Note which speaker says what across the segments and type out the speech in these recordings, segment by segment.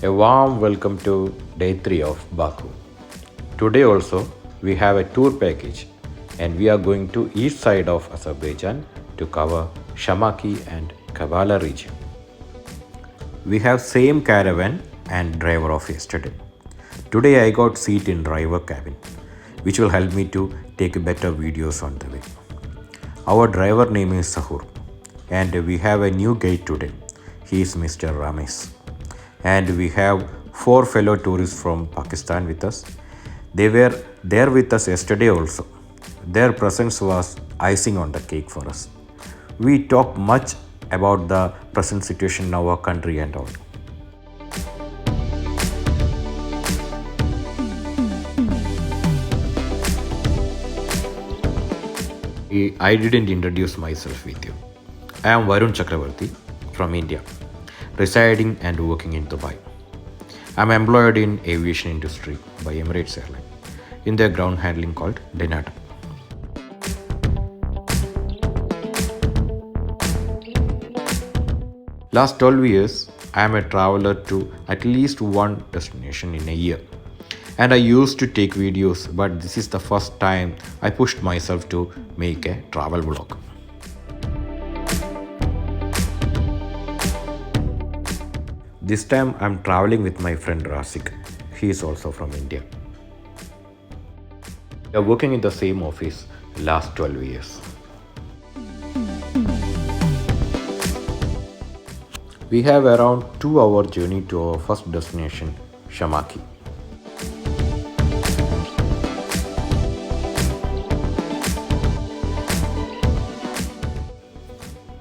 Speaker 1: A warm welcome to day 3 of Baku. Today also we have a tour package and we are going to east side of Azerbaijan to cover Shamakhi and Gabala region. We have same caravan and driver of yesterday. Today I got seat in driver cabin which will help me to take better videos on the way. Our driver name is Sahur and we have a new guide today. He is Mr. Ramesh. And we have 4 fellow tourists from Pakistan with us. They were there with us yesterday also. Their presence was icing on the cake for us. We talk much about the present situation in our country and all. I didn't introduce myself with you. I am Varun Chakravarti from India, residing and working in Dubai. I am employed in aviation industry by Emirates Airline in their ground handling called Denata. Last 12 years, I am a traveler to at least one destination in a year. And I used to take videos, but this is the first time I pushed myself to make a travel vlog. This time I'm traveling with my friend Rasik. He is also from India. We are working in the same office last 12 years. We have around 2-hour journey to our first destination, Shamakhi.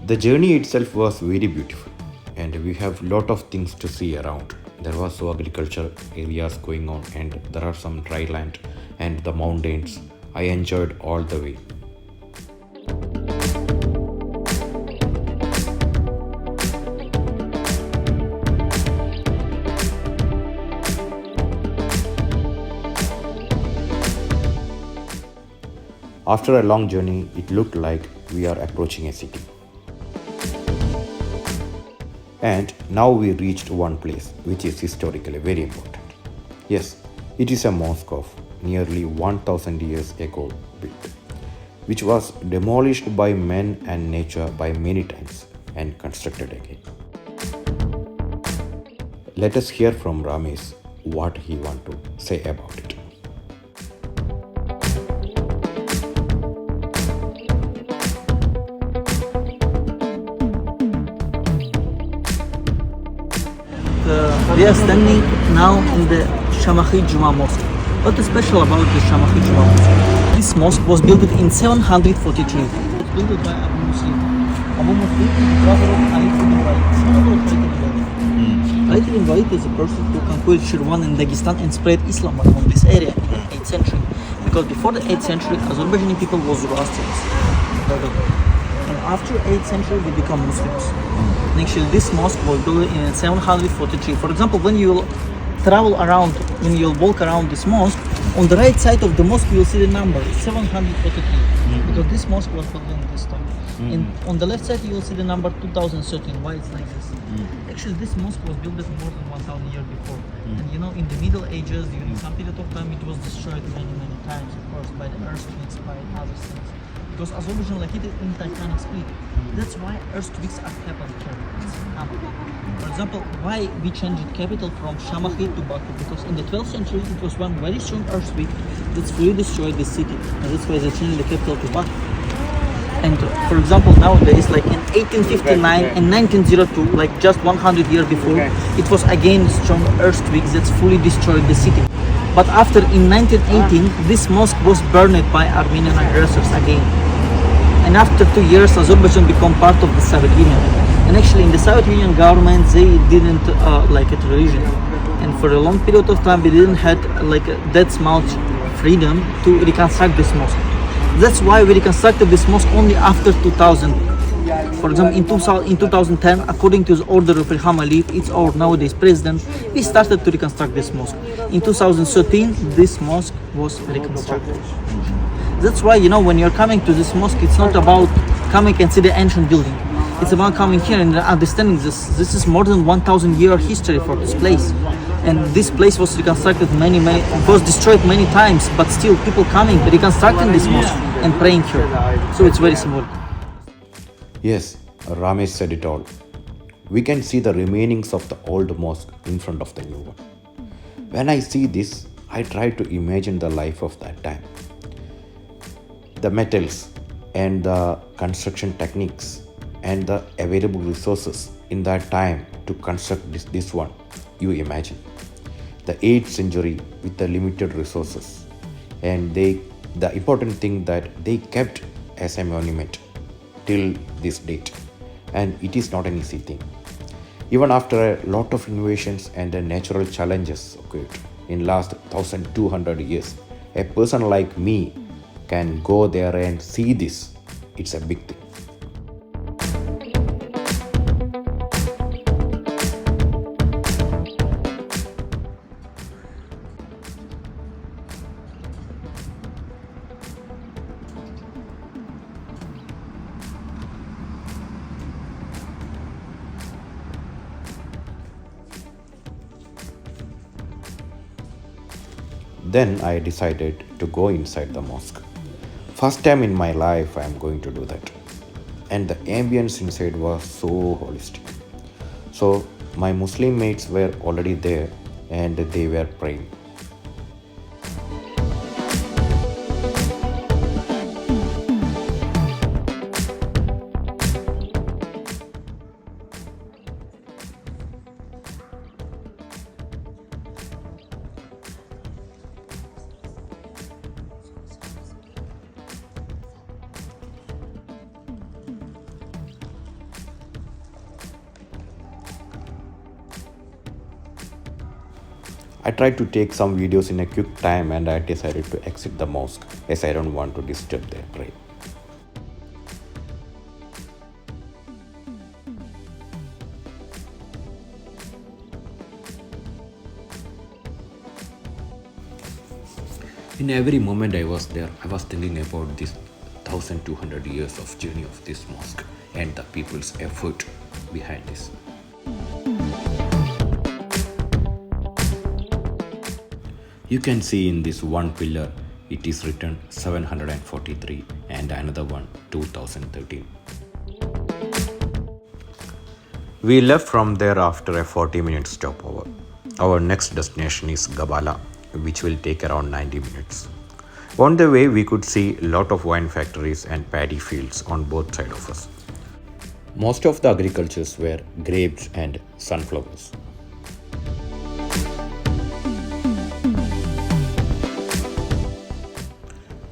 Speaker 1: The journey itself was very beautiful and we have lot of things to see around. There was so agriculture areas going on and there are some dry land and the mountains. I enjoyed all the way. After a long journey, it looked like we are approaching a city. And now we reached one place which is historically very important. Yes, it is a mosque of nearly 1000 years ago built, which was demolished by men and nature by many times and constructed again. Let us hear from Ramesh what he wants to say about it.
Speaker 2: We are standing now in the Shamakhi Juma Mosque. What is special about the Shamakhi Juma Mosque? This mosque was built in 743. It was built by Abu Muslim. Abu Muslim is the brother of Ali ibn Walid. Son of Ali ibn Walid. Ali ibn Walid is a person who conquered Shirvan in Dagestan and spread Islam around this area in the 8th century. Because before the 8th century, Azerbaijani people was Zoroastrians. And after 8th century, they become Muslims. And actually, this mosque was built in 743. For example, when you travel around, when you walk around this mosque, on the right side of the mosque, you will see the number 743. Because this mosque was built in this time. And on the left side, you will see the number 2013. Why it's like this? Actually, this mosque was built more than 1000 years before. And you know, in the Middle Ages, during some period of time, it was destroyed many times, of course, by the earthquakes, by other things. Because Azerbaijan like it in tectonic split. That's why earthquakes are happening here. For example, why we changed capital from Shamakhi to Baku? Because in the 12th century it was one very strong earthquake that fully destroyed the city. And that's why they changed the capital to Baku. And for example, nowadays, like in 1859 and 1902, like just 100 years before, it was again strong earthquakes that fully destroyed the city. But after in 1918, this mosque was burned by Armenian aggressors again. And after 2 years, Azerbaijan became part of the Soviet Union. And actually in the Soviet Union government, they didn't like it religion. And for a long period of time, they didn't have like that much freedom to reconstruct this mosque. That's why we reconstructed this mosque only after 2000. For example, in 2010, according to the order of Ilham Aliyev, it's our nowadays president, we started to reconstruct this mosque. In 2013, this mosque was reconstructed. That's why, you know, when you're coming to this mosque, it's not about coming and see the ancient building. It's about coming here and understanding this. This is more than 1,000-year history for this place. And this place was reconstructed was destroyed many times, but still people coming, reconstructing this mosque and praying here. So it's very symbolic.
Speaker 1: Yes, Ramesh said it all. We can see the remainings of the old mosque in front of the new one. When I see this, I try to imagine the life of that time. The metals and the construction techniques and the available resources in that time to construct this one, you imagine. The 8th century with the limited resources, and the important thing that they kept as a monument till this date, and it is not an easy thing. Even after a lot of innovations and the natural challenges occurred in last 1200 years, a person like me can go there and see this. It's a big thing. Then I decided to go inside the mosque. First time in my life I am going to do that. And the ambience inside was so holistic. So my Muslim mates were already there and they were praying. I tried to take some videos in a quick time and I decided to exit the mosque as I don't want to disturb their prayer. In every moment I was there, I was thinking about this 1200 years of journey of this mosque and the people's effort behind this. You can see in this one pillar, it is written 743 and another one 2013. We left from there after a 40-minute stopover. Our next destination is Gabala, which will take around 90 minutes. On the way, we could see a lot of wine factories and paddy fields on both sides of us. Most of the agricultures were grapes and sunflowers.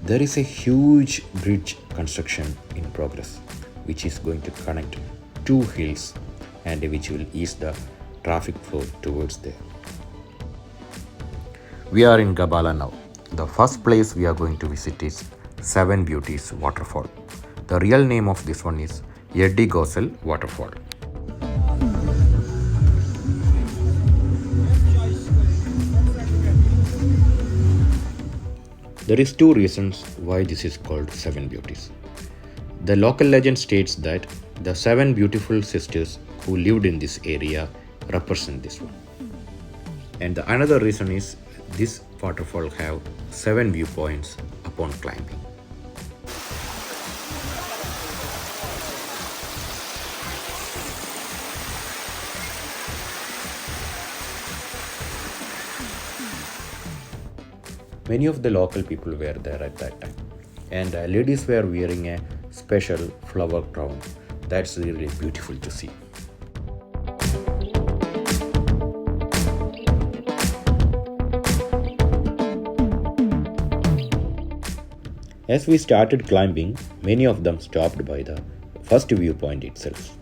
Speaker 1: There is a huge bridge construction in progress, which is going to connect two hills and which will ease the traffic flow towards there. We are in Gabala now. The first place we are going to visit is Seven Beauties Waterfall. The real name of this one is Yeddi Gosel Waterfall. There is two reasons why this is called Seven Beauties. The local legend states that the seven beautiful sisters who lived in this area represent this one. And the another reason is this waterfall have 7 viewpoints upon climbing. Many of the local people were there at that time, and ladies were wearing a special flower crown. That's really beautiful to see. As we started climbing, many of them stopped by the first viewpoint itself.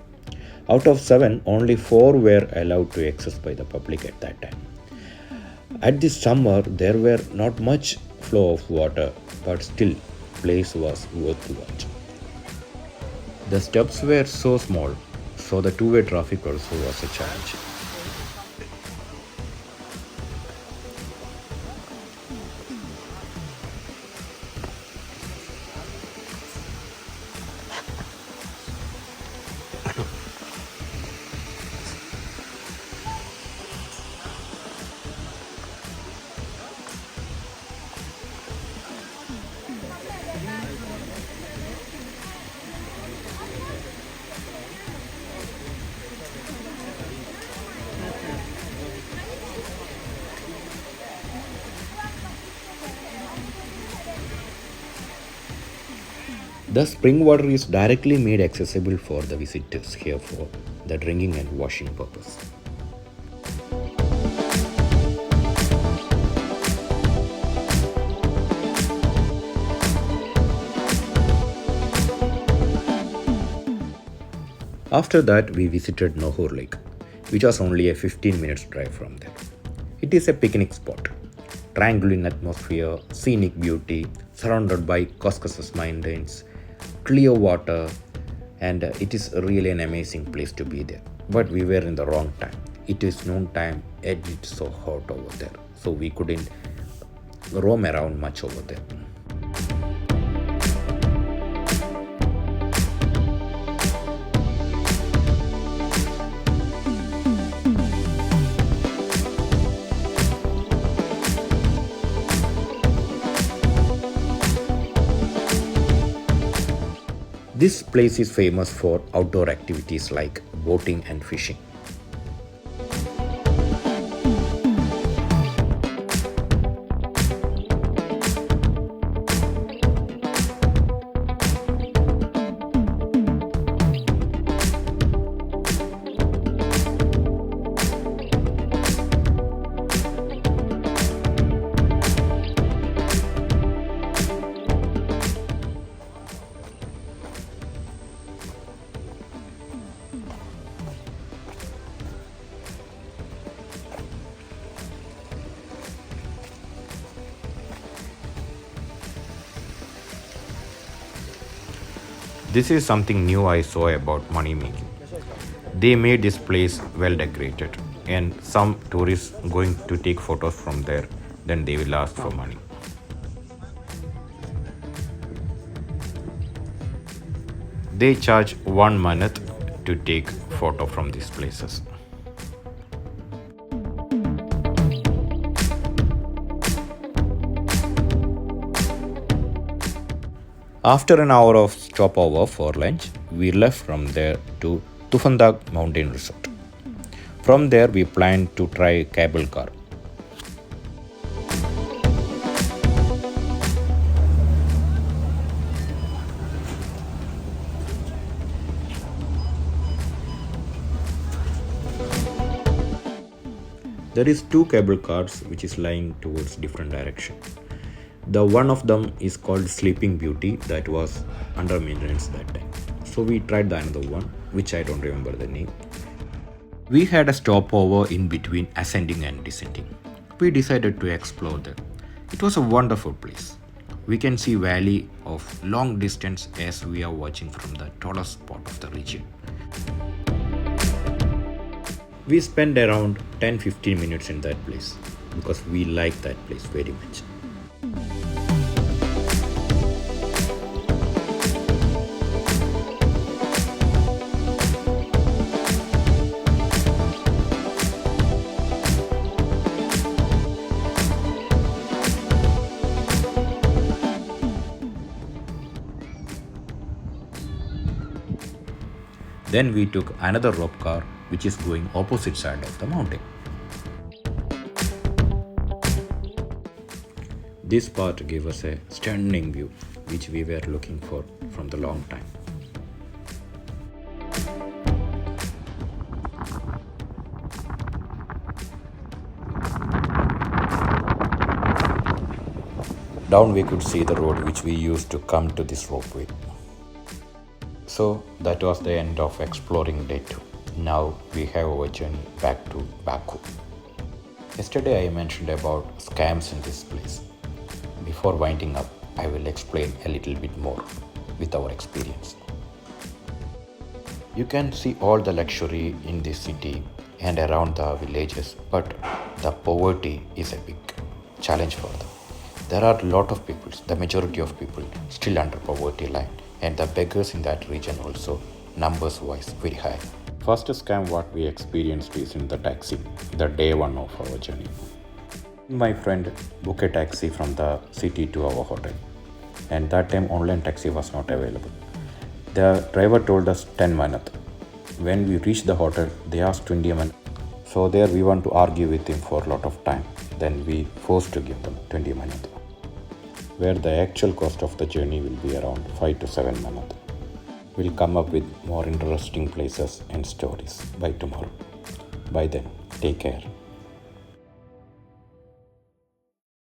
Speaker 1: Out of 7, only 4 were allowed to access by the public at that time. At this summer, there were not much flow of water, but still, place was worth to watch. The steps were so small, so the two-way traffic also was a challenge. The spring water is directly made accessible for the visitors here for the drinking and washing purpose. After that, we visited Nohur Lake, which was only a 15 minutes drive from there. It is a picnic spot, tranquil in atmosphere, scenic beauty, surrounded by Caucasus mountains, clear water, and it is really an amazing place to be there. But we were in the wrong time. It is noon time, and it's so hot over there, so we couldn't roam around much over there. This place is famous for outdoor activities like boating and fishing. This is something new I saw about money making. They made this place well decorated, and some tourists going to take photos from there, then they will ask for money. They charge 1 minute to take photo from these places. After an hour of stopover for lunch, we left from there to Tufandag Mountain Resort. From there, we planned to try cable car. There is two cable cars which is lying towards different direction. The one of them is called Sleeping Beauty, that was under maintenance that time. So we tried the another one, which I don't remember the name. We had a stopover in between ascending and descending. We decided to explore there. It was a wonderful place. We can see valley of long distance as we are watching from the tallest spot of the region. We spent around 10-15 minutes in that place because we like that place very much. Then we took another rope car which is going opposite side of the mountain. This part gave us a stunning view which we were looking for from the long time. Down we could see the road which we used to come to this ropeway. So that was the end of exploring day 2. Now we have our journey back to Baku. Yesterday I mentioned about scams in this place. Before winding up, I will explain a little bit more with our experience. You can see all the luxury in this city and around the villages, but the poverty is a big challenge for them. There are a lot of people, the majority of people still under poverty line, and the beggars in that region also numbers wise very high. First scam what we experienced is in the taxi, the day 1 of our journey. My friend booked a taxi from the city to our hotel, and that time online taxi was not available. The driver told us 10 minutes. When we reached the hotel, they asked 20 minutes. So there we want to argue with him for a lot of time. Then we forced to give them 20 minutes. where the actual cost of the journey will be around 5 to 7 manat. We'll come up with more interesting places and stories by tomorrow. By then, take care.